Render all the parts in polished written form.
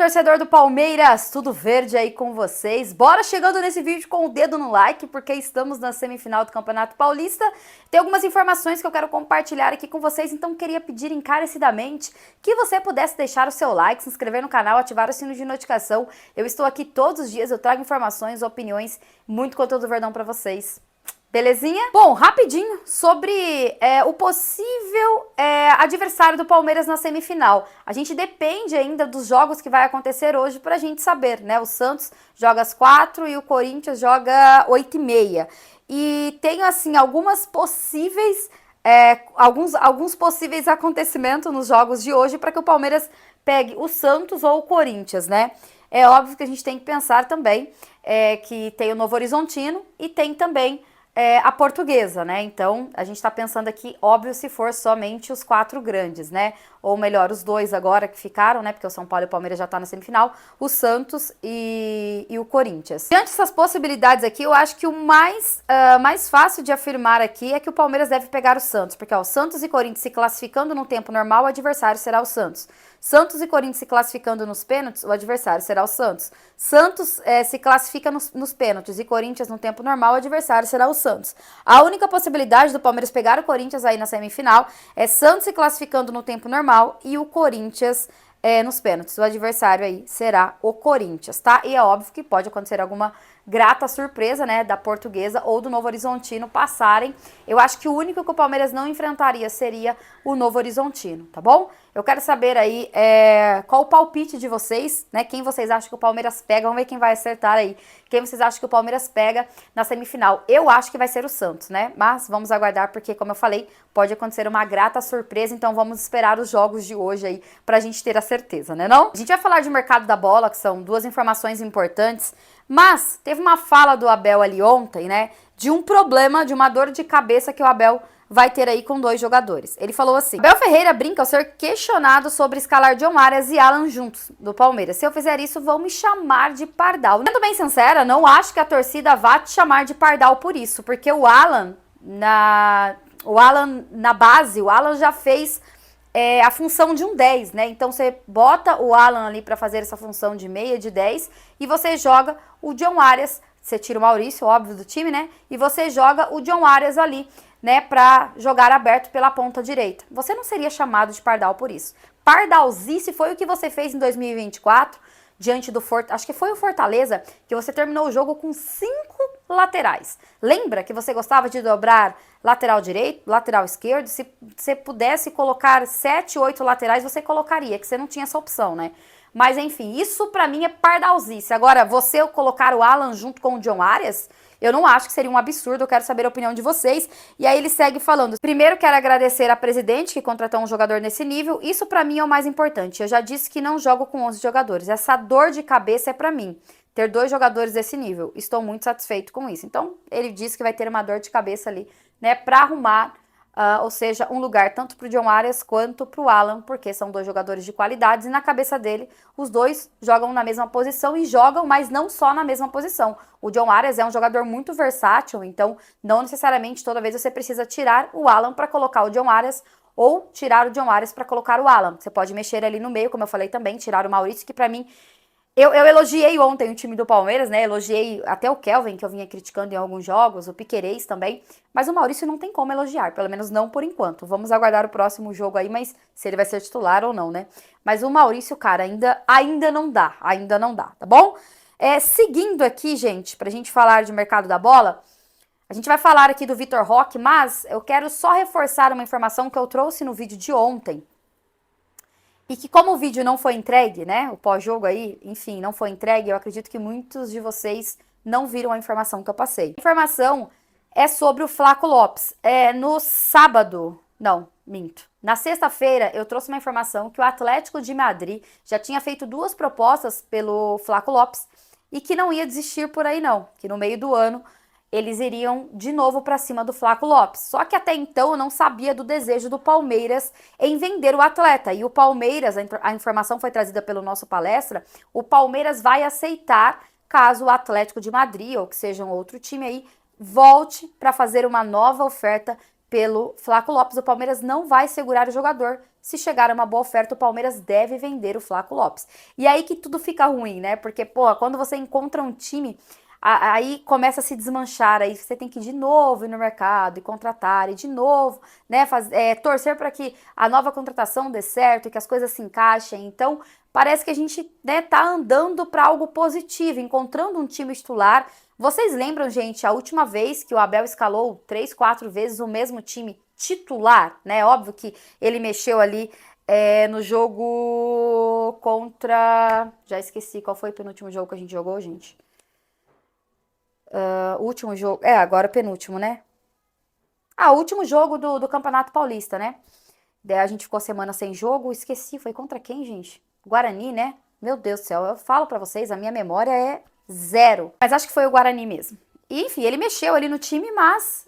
torcedor do Palmeiras, tudo verde aí com vocês? Bora chegando nesse vídeo com o dedo no like, porque estamos na semifinal do Campeonato Paulista. Tem algumas informações que eu quero compartilhar aqui com vocês, então queria pedir encarecidamente que você pudesse deixar o seu like, se inscrever no canal, ativar o sino de notificação. Eu estou aqui todos os dias, eu trago informações, opiniões, muito conteúdo verdão pra vocês. Belezinha? Bom, rapidinho sobre o possível adversário do Palmeiras na semifinal. A gente depende ainda dos jogos que vai acontecer hoje pra gente saber, né? O Santos joga às 4 e o Corinthians joga 8h30. E tem, assim, algumas possíveis, alguns possíveis acontecimentos nos jogos de hoje para que o Palmeiras pegue o Santos ou o Corinthians, né? É óbvio que a gente tem que pensar também que tem o Novo Horizontino e tem também a Portuguesa, né? Então, a gente tá pensando aqui, óbvio, se for somente os 4 grandes, né? Ou melhor, os 2 agora que ficaram, né? Porque o São Paulo e o Palmeiras já tá na semifinal, o Santos e o Corinthians. Diante dessas possibilidades aqui, eu acho que o mais fácil de afirmar aqui é que o Palmeiras deve pegar o Santos, porque ó, o Santos e Corinthians se classificando no tempo normal, o adversário será o Santos. Santos e Corinthians se classificando nos pênaltis, o adversário será o Santos. Santos se classifica nos pênaltis e Corinthians no tempo normal, o adversário será o Santos. A única possibilidade do Palmeiras pegar o Corinthians aí na semifinal é Santos se classificando no tempo normal e o Corinthians nos pênaltis. O adversário aí será o Corinthians, tá? E é óbvio que pode acontecer alguma grata surpresa, né, da Portuguesa ou do Novo Horizontino passarem. Eu acho que o único que o Palmeiras não enfrentaria seria o Novo Horizontino, tá bom? Eu quero saber aí qual o palpite de vocês, né? Quem vocês acham que o Palmeiras pega? Vamos ver quem vai acertar aí. Quem vocês acham que o Palmeiras pega na semifinal? Eu acho que vai ser o Santos, né? Mas vamos aguardar porque, como eu falei, pode acontecer uma grata surpresa. Então vamos esperar os jogos de hoje aí pra gente ter a certeza, né não? A gente vai falar de mercado da bola, que são 2 informações importantes. Mas teve uma fala do Abel ali ontem, né? De um problema, de uma dor de cabeça que o Abel vai ter aí com 2 jogadores. Ele falou assim: Abel Ferreira brinca ao ser questionado sobre escalar John Arias e Alan juntos do Palmeiras. Se eu fizer isso, vão me chamar de pardal. Sendo bem sincera, não acho que a torcida vá te chamar de pardal por isso, porque o Alan na base, o Alan já fez a função de um 10, né? Então você bota o Alan ali para fazer essa função de meia, de 10, e você joga o John Arias, você tira o Maurício, óbvio, do time, né? E você joga o John Arias ali, né, para jogar aberto pela ponta direita. Você não seria chamado de pardal por isso. Pardalzice foi o que você fez em 2024, diante do acho que foi o Fortaleza, que você terminou o jogo com 5 laterais. Lembra que você gostava de dobrar lateral direito, lateral esquerdo? Se você pudesse colocar 7, 8 laterais, você colocaria, que você não tinha essa opção, né? Mas enfim, isso pra mim é pardalzice. Agora, você colocar o Alan junto com o John Arias, eu não acho que seria um absurdo, eu quero saber a opinião de vocês. E aí ele segue falando: primeiro quero agradecer a presidente que contratou um jogador nesse nível, isso pra mim é o mais importante. Eu já disse que não jogo com 11 jogadores, essa dor de cabeça é pra mim, ter 2 jogadores desse nível. Estou muito satisfeito com isso. Então ele disse que vai ter uma dor de cabeça ali, né, pra arrumar, ou seja, um lugar tanto pro John Arias quanto pro Alan, porque são 2 jogadores de qualidades e na cabeça dele os 2 jogam na mesma posição e jogam, mas não só na mesma posição. O John Arias é um jogador muito versátil, então não necessariamente toda vez você precisa tirar o Alan para colocar o John Arias ou tirar o John Arias para colocar o Alan. Você pode mexer ali no meio, como eu falei também, tirar o Maurício, que para mim eu elogiei ontem o time do Palmeiras, né? Elogiei até o Kelvin, que eu vinha criticando em alguns jogos, o Piquerez também. Mas o Maurício não tem como elogiar, pelo menos não por enquanto. Vamos aguardar o próximo jogo aí, mas se ele vai ser titular ou não, né? Mas o Maurício, cara, ainda não dá, tá bom? Seguindo aqui, gente, pra gente falar de mercado da bola, a gente vai falar aqui do Vitor Roque, mas eu quero só reforçar uma informação que eu trouxe no vídeo de ontem. E que como o vídeo não foi entregue, né, o pós-jogo aí, enfim, não foi entregue, eu acredito que muitos de vocês não viram a informação que eu passei. A informação é sobre o Flaco Lopes. No sábado, não, minto. Na sexta-feira, eu trouxe uma informação que o Atlético de Madrid já tinha feito 2 propostas pelo Flaco Lopes e que não ia desistir por aí não, que no meio do ano eles iriam de novo para cima do Flaco Lopes. Só que até então eu não sabia do desejo do Palmeiras em vender o atleta. E o Palmeiras, a informação foi trazida pelo nosso palestra, o Palmeiras vai aceitar caso o Atlético de Madrid, ou que seja um outro time aí, volte para fazer uma nova oferta pelo Flaco Lopes. O Palmeiras não vai segurar o jogador se chegar uma boa oferta, o Palmeiras deve vender o Flaco Lopes. E aí que tudo fica ruim, né? Porque, pô, quando você encontra um time, aí começa a se desmanchar, aí você tem que de novo ir no mercado e contratar, e de novo, né, torcer para que a nova contratação dê certo, que as coisas se encaixem. Então, parece que a gente, né, tá andando para algo positivo, encontrando um time titular. Vocês lembram, gente, a última vez que o Abel escalou 3, 4 vezes o mesmo time titular, né? Óbvio que ele mexeu ali no jogo contra... Já esqueci qual foi o penúltimo jogo que a gente jogou, gente. O último jogo... agora penúltimo, né? O último jogo do Campeonato Paulista, né? Daí a gente ficou semana sem jogo, esqueci, foi contra quem, gente? Guarani, né? Meu Deus do céu, eu falo pra vocês, a minha memória é zero. Mas acho que foi o Guarani mesmo. E, enfim, ele mexeu ali no time, mas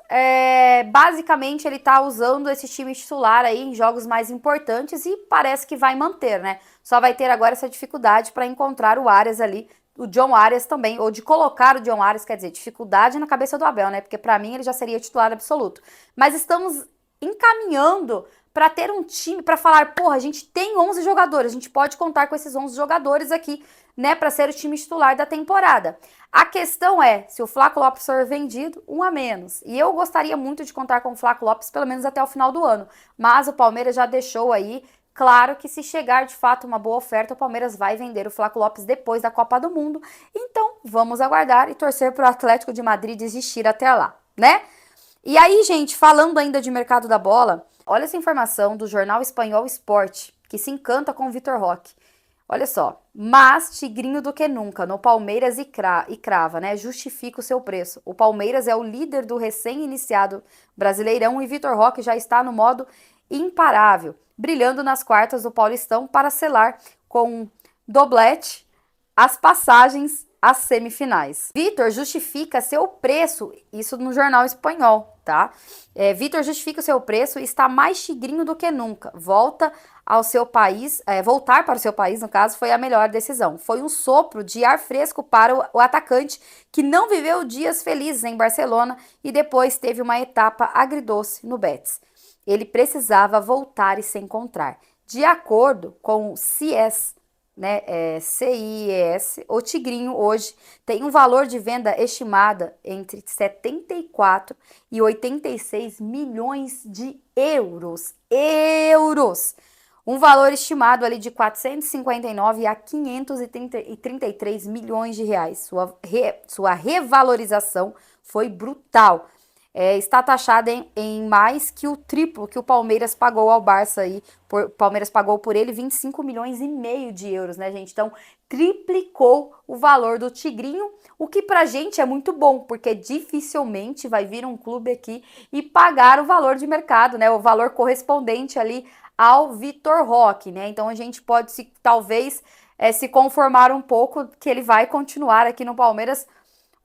basicamente ele tá usando esse time titular aí em jogos mais importantes e parece que vai manter, né? Só vai ter agora essa dificuldade para encontrar o Arias ali, o John Arias também, ou de colocar o John Arias, quer dizer, dificuldade na cabeça do Abel, né? Porque para mim ele já seria titular absoluto. Mas estamos encaminhando para ter um time, para falar, porra, a gente tem 11 jogadores, a gente pode contar com esses 11 jogadores aqui, né, para ser o time titular da temporada. A questão é, se o Flaco Lopes for vendido, um a menos. E eu gostaria muito de contar com o Flaco Lopes pelo menos até o final do ano. Mas o Palmeiras já deixou aí claro que se chegar de fato uma boa oferta, o Palmeiras vai vender o Flaco Lopes depois da Copa do Mundo. Então, vamos aguardar e torcer para o Atlético de Madrid desistir até lá, né? E aí, gente, falando ainda de mercado da bola, olha essa informação do jornal espanhol Sport, que se encanta com o Vitor Roque. Olha só, mas tigrinho do que nunca, no Palmeiras e crava, né? Justifica o seu preço. O Palmeiras é o líder do recém-iniciado Brasileirão e Vitor Roque já está no modo imparável, brilhando nas quartas do Paulistão para selar com doblete as passagens às semifinais. Vitor justifica seu preço, isso no jornal espanhol, tá? Vitor justifica o seu preço e está mais tigrinho do que nunca. Voltar para o seu país, no caso, foi a melhor decisão. Foi um sopro de ar fresco para o atacante que não viveu dias felizes em Barcelona e depois teve uma etapa agridoce no Betis. Ele precisava voltar e se encontrar. De acordo com o CIES, né, CIES, o tigrinho hoje tem um valor de venda estimada entre 74 e 86 milhões de euros. Um valor estimado ali de 459 a 533 milhões de reais. Sua revalorização foi brutal. Está taxada em mais que o triplo que o Palmeiras pagou ao Barça aí. O Palmeiras pagou por ele 25 milhões e meio de euros, né, gente? Então, triplicou o valor do Tigrinho, o que pra gente é muito bom, porque dificilmente vai vir um clube aqui e pagar o valor de mercado, né? O valor correspondente ali ao Vitor Roque, né? Então, a gente pode talvez se conformar um pouco que ele vai continuar aqui no Palmeiras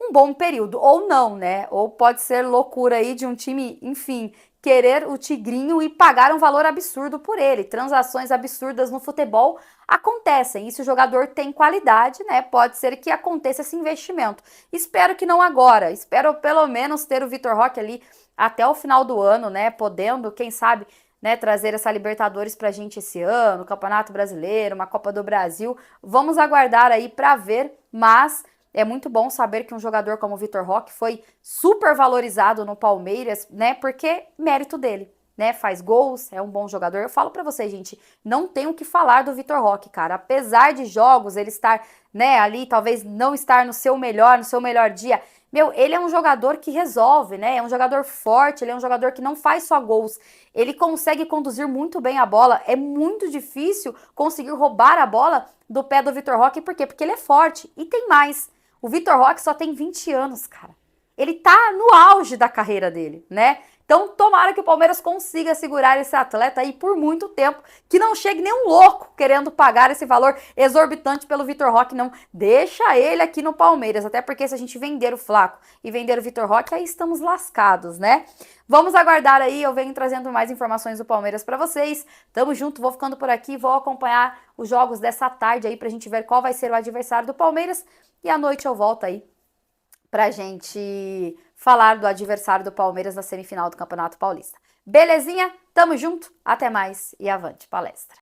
um bom período, ou não, né? Ou pode ser loucura aí de um time, enfim, querer o Tigrinho e pagar um valor absurdo por ele. Transações absurdas no futebol acontecem. E se o jogador tem qualidade, né? Pode ser que aconteça esse investimento. Espero que não agora. Espero pelo menos ter o Vitor Roque ali até o final do ano, né? Podendo, quem sabe, né, trazer essa Libertadores pra gente esse ano, Campeonato Brasileiro, uma Copa do Brasil. Vamos aguardar aí pra ver, mas é muito bom saber que um jogador como o Vitor Roque foi super valorizado no Palmeiras, né? Porque mérito dele, né? Faz gols, é um bom jogador. Eu falo pra vocês, gente, não tem o que falar do Vitor Roque, cara. Apesar de jogos, ele estar, né, ali, talvez não estar no seu melhor dia. Meu, ele é um jogador que resolve, né? É um jogador forte, ele é um jogador que não faz só gols. Ele consegue conduzir muito bem a bola. É muito difícil conseguir roubar a bola do pé do Vitor Roque. Por quê? Porque ele é forte. E tem mais. O Vitor Roque só tem 20 anos, cara. Ele tá no auge da carreira dele, né? Então, tomara que o Palmeiras consiga segurar esse atleta aí por muito tempo, que não chegue nenhum louco querendo pagar esse valor exorbitante pelo Vitor Roque, não. Deixa ele aqui no Palmeiras, até porque se a gente vender o Flaco e vender o Vitor Roque, aí estamos lascados, né? Vamos aguardar aí, eu venho trazendo mais informações do Palmeiras pra vocês. Tamo junto, vou ficando por aqui, vou acompanhar os jogos dessa tarde aí pra gente ver qual vai ser o adversário do Palmeiras. E à noite eu volto aí pra gente falar do adversário do Palmeiras na semifinal do Campeonato Paulista. Belezinha? Tamo junto, até mais e avante palestra.